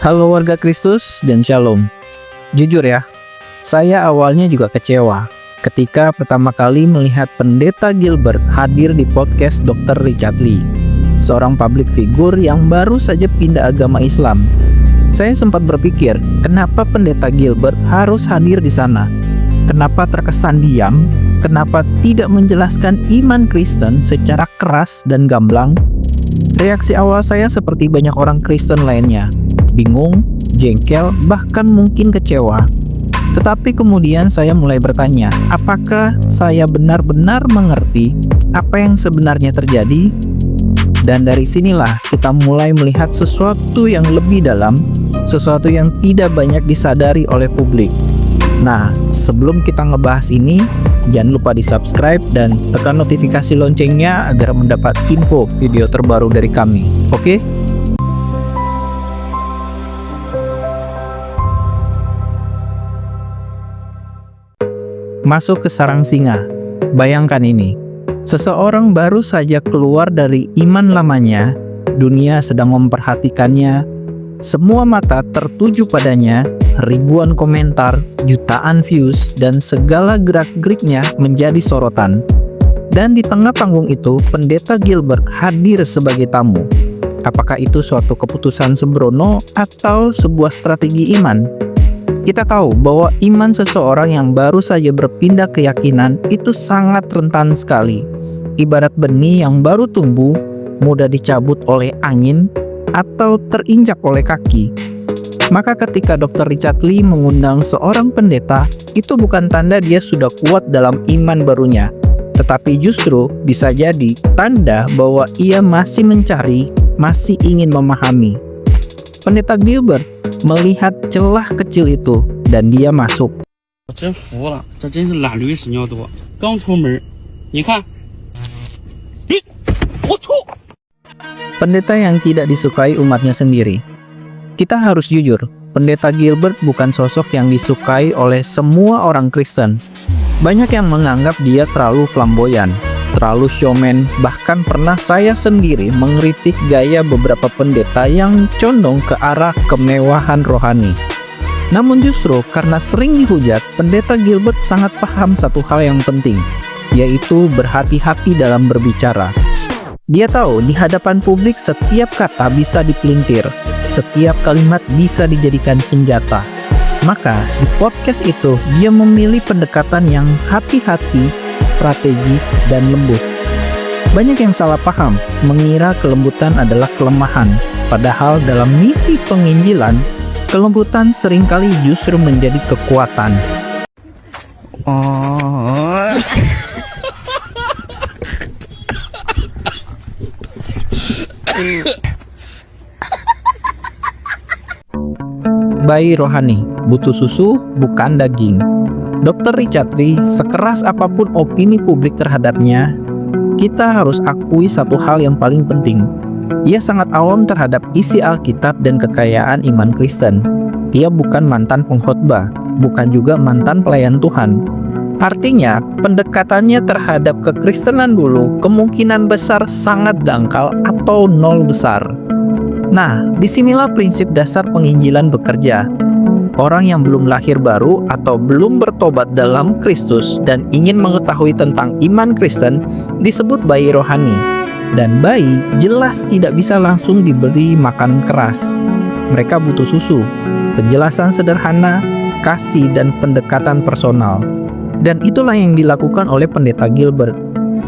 Halo warga Kristus dan Shalom. Jujur ya, saya awalnya juga kecewa ketika pertama kali melihat Pendeta Gilbert hadir di podcast Dr. Richard Lee, seorang public figure yang baru saja pindah agama Islam. Saya sempat berpikir, kenapa Pendeta Gilbert harus hadir di sana? Kenapa terkesan diam? Kenapa tidak menjelaskan iman Kristen secara keras dan gamblang? Reaksi awal saya seperti banyak orang Kristen lainnya, bingung, jengkel, bahkan mungkin kecewa. Tetapi kemudian saya mulai bertanya, apakah saya benar-benar mengerti apa yang sebenarnya terjadi? Dan dari sinilah kita mulai melihat sesuatu yang lebih dalam, sesuatu yang tidak banyak disadari oleh publik. Nah, sebelum kita ngebahas ini, jangan lupa di-subscribe dan tekan notifikasi loncengnya agar mendapat info video terbaru dari kami. Oke? Masuk ke sarang singa. Bayangkan ini. Seseorang baru saja keluar dari iman lamanya, dunia sedang memperhatikannya, semua mata tertuju padanya, ribuan komentar, jutaan views, dan segala gerak-geriknya menjadi sorotan. Dan di tengah panggung itu, Pendeta Gilbert hadir sebagai tamu. Apakah itu suatu keputusan sembrono atau sebuah strategi iman? Kita tahu bahwa iman seseorang yang baru saja berpindah keyakinan itu sangat rentan sekali. Ibarat benih yang baru tumbuh, mudah dicabut oleh angin atau terinjak oleh kaki. Maka ketika Dr. Richard Lee mengundang seorang pendeta, itu bukan tanda dia sudah kuat dalam iman barunya, tetapi justru bisa jadi tanda bahwa ia masih mencari, masih ingin memahami. Pendeta Gilbert melihat celah kecil itu dan dia masuk. 我真服了，这真是懒驴屎尿多。刚出门，你看，我操！ Pendeta yang tidak disukai umatnya sendiri. Kita harus jujur, Pendeta Gilbert bukan sosok yang disukai oleh semua orang Kristen. Banyak yang menganggap dia terlalu flamboyan, terlalu showman, bahkan pernah saya sendiri mengkritik gaya beberapa pendeta yang condong ke arah kemewahan rohani. Namun justru karena sering dihujat, Pendeta Gilbert sangat paham satu hal yang penting, yaitu berhati-hati dalam berbicara. Dia tahu di hadapan publik setiap kata bisa dipelintir, setiap kalimat bisa dijadikan senjata. Maka di podcast itu dia memilih pendekatan yang hati-hati, strategis, dan lembut. Banyak yang salah paham, mengira kelembutan adalah kelemahan. Padahal dalam misi penginjilan, kelembutan seringkali justru menjadi kekuatan. Bayi rohani, butuh susu, bukan daging. Dr. Richard Lee, sekeras apapun opini publik terhadapnya, kita harus akui satu hal yang paling penting. Ia sangat awam terhadap isi Alkitab dan kekayaan iman Kristen. Ia bukan mantan pengkhotbah, bukan juga mantan pelayan Tuhan. Artinya, pendekatannya terhadap kekristenan dulu kemungkinan besar sangat dangkal atau nol besar. Nah, disinilah prinsip dasar penginjilan bekerja. Orang yang belum lahir baru atau belum bertobat dalam Kristus dan ingin mengetahui tentang iman Kristen disebut bayi rohani. Dan bayi jelas tidak bisa langsung diberi makan keras. Mereka butuh susu, penjelasan sederhana, kasih, dan pendekatan personal. Dan itulah yang dilakukan oleh Pendeta Gilbert.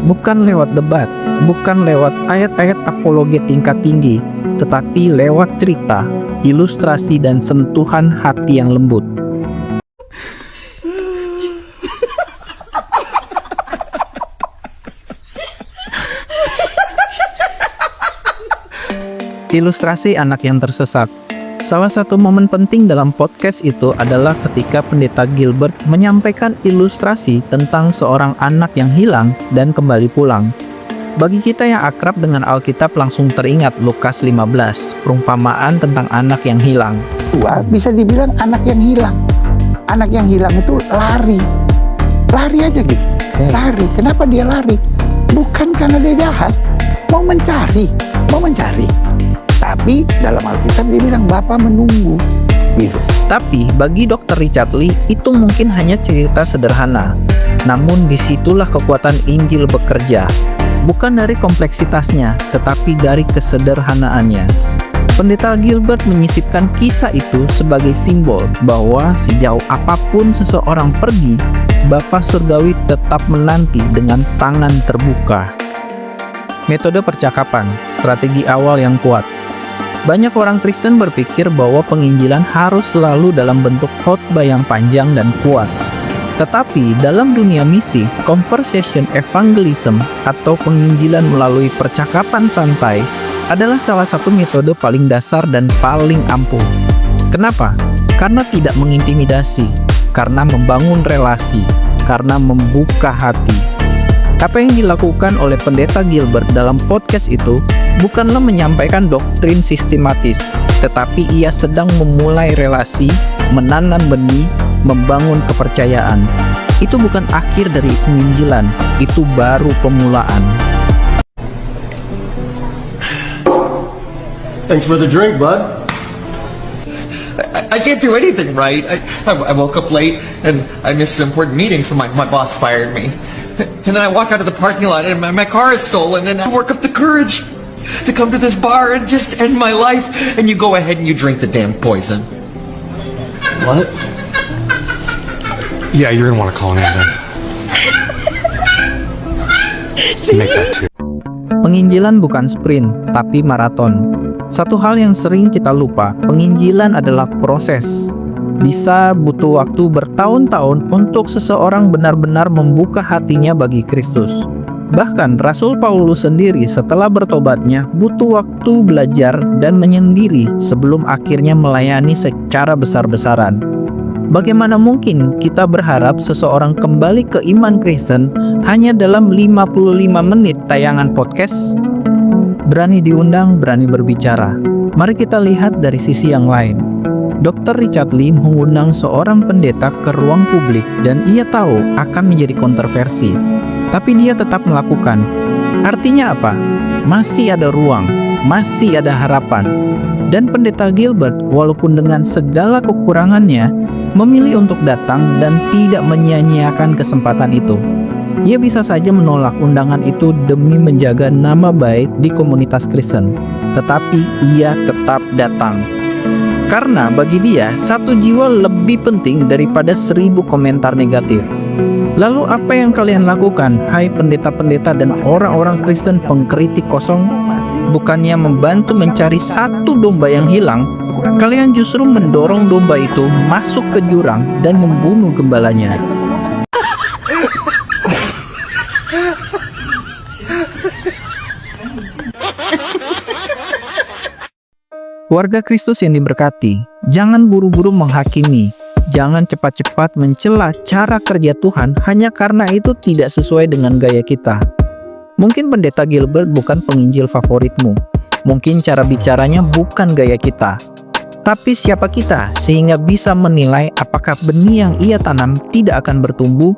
Bukan lewat debat, bukan lewat ayat-ayat apologet tingkat tinggi, tetapi lewat cerita, ilustrasi, dan sentuhan hati yang lembut. Ilustrasi anak yang tersesat. Salah satu momen penting dalam podcast itu adalah ketika Pendeta Gilbert menyampaikan ilustrasi tentang seorang anak yang hilang dan kembali pulang. Bagi kita yang akrab dengan Alkitab langsung teringat Lukas 15, perumpamaan tentang anak yang hilang. Bisa dibilang anak yang hilang. Anak yang hilang itu lari. Lari aja gitu. Lari. Kenapa dia lari? Bukan karena dia jahat. Mau mencari. Tapi dalam Alkitab dia bilang Bapa menunggu gitu. Tapi bagi Dr. Richard Lee itu mungkin hanya cerita sederhana. Namun disitulah kekuatan Injil bekerja. Bukan dari kompleksitasnya, tetapi dari kesederhanaannya. Pendeta Gilbert menyisipkan kisah itu sebagai simbol bahwa sejauh apapun seseorang pergi, Bapa Surgawi tetap menanti dengan tangan terbuka. Metode percakapan, strategi awal yang kuat. Banyak orang Kristen berpikir bahwa penginjilan harus selalu dalam bentuk khotbah yang panjang dan kuat. Tetapi dalam dunia misi, conversation evangelism atau penginjilan melalui percakapan santai adalah salah satu metode paling dasar dan paling ampuh. Kenapa? Karena tidak mengintimidasi, karena membangun relasi, karena membuka hati. Apa yang dilakukan oleh Pendeta Gilbert dalam podcast itu bukanlah menyampaikan doktrin sistematis, tetapi ia sedang memulai relasi, menanam benih, membangun kepercayaan. Itu bukan akhir dari penginjilan, itu baru pemulaan. Thanks for the drink, bud. I can't do anything right. I woke up late and I missed an important meeting, so my boss fired me. And then I walk out of the parking lot and my car is stolen, and I work up the courage to come to this bar and just end my life. And you go ahead and you drink the damn poison. What? Yeah, you're gonna want to call an ambulance. Make that too. Penginjilan bukan sprint, tapi maraton. Satu hal yang sering kita lupa, penginjilan adalah proses. Bisa butuh waktu bertahun-tahun untuk seseorang benar-benar membuka hatinya bagi Kristus. Bahkan Rasul Paulus sendiri setelah bertobatnya butuh waktu belajar dan menyendiri sebelum akhirnya melayani secara besar-besaran. Bagaimana mungkin kita berharap seseorang kembali ke iman Kristen hanya dalam 55 menit tayangan podcast? Berani diundang, berani berbicara. Mari kita lihat dari sisi yang lain. Dr. Richard Lee mengundang seorang pendeta ke ruang publik dan ia tahu akan menjadi kontroversi. Tapi dia tetap melakukan. Artinya apa? Masih ada ruang, masih ada harapan. Dan Pendeta Gilbert, walaupun dengan segala kekurangannya, memilih untuk datang dan tidak menyia-nyiakan kesempatan itu. Ia bisa saja menolak undangan itu demi menjaga nama baik di komunitas Kristen. Tetapi ia tetap datang. Karena bagi dia, satu jiwa lebih penting daripada 1000 komentar negatif. Lalu apa yang kalian lakukan, hai pendeta-pendeta dan orang-orang Kristen pengkritik kosong? Bukannya membantu mencari satu domba yang hilang, kalian justru mendorong domba itu masuk ke jurang dan membunuh gembalanya. Warga Kristus yang diberkati, jangan buru-buru menghakimi, jangan cepat-cepat mencela cara kerja Tuhan hanya karena itu tidak sesuai dengan gaya kita. Mungkin Pendeta Gilbert bukan penginjil favoritmu, mungkin cara bicaranya bukan gaya kita. Tapi siapa kita sehingga bisa menilai apakah benih yang ia tanam tidak akan bertumbuh?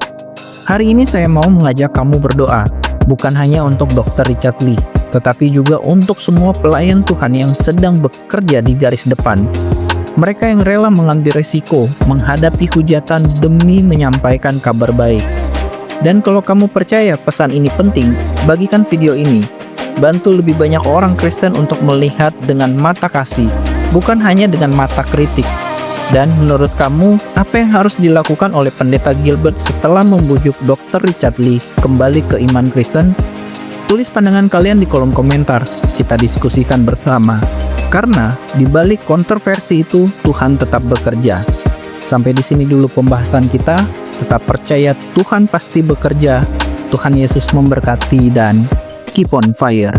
Hari ini saya mau mengajak kamu berdoa, bukan hanya untuk Dr. Richard Lee, tetapi juga untuk semua pelayan Tuhan yang sedang bekerja di garis depan. Mereka yang rela mengambil risiko, menghadapi hujatan demi menyampaikan kabar baik. Dan kalau kamu percaya pesan ini penting, bagikan video ini. Bantu lebih banyak orang Kristen untuk melihat dengan mata kasih, bukan hanya dengan mata kritik. Dan menurut kamu, apa yang harus dilakukan oleh Pendeta Gilbert setelah membujuk Dr. Richard Lee kembali ke iman Kristen? Tulis pandangan kalian di kolom komentar, kita diskusikan bersama. Karena di balik kontroversi itu, Tuhan tetap bekerja. Sampai di sini dulu pembahasan kita. Tetap percaya Tuhan pasti bekerja. Tuhan Yesus memberkati dan keep on fire.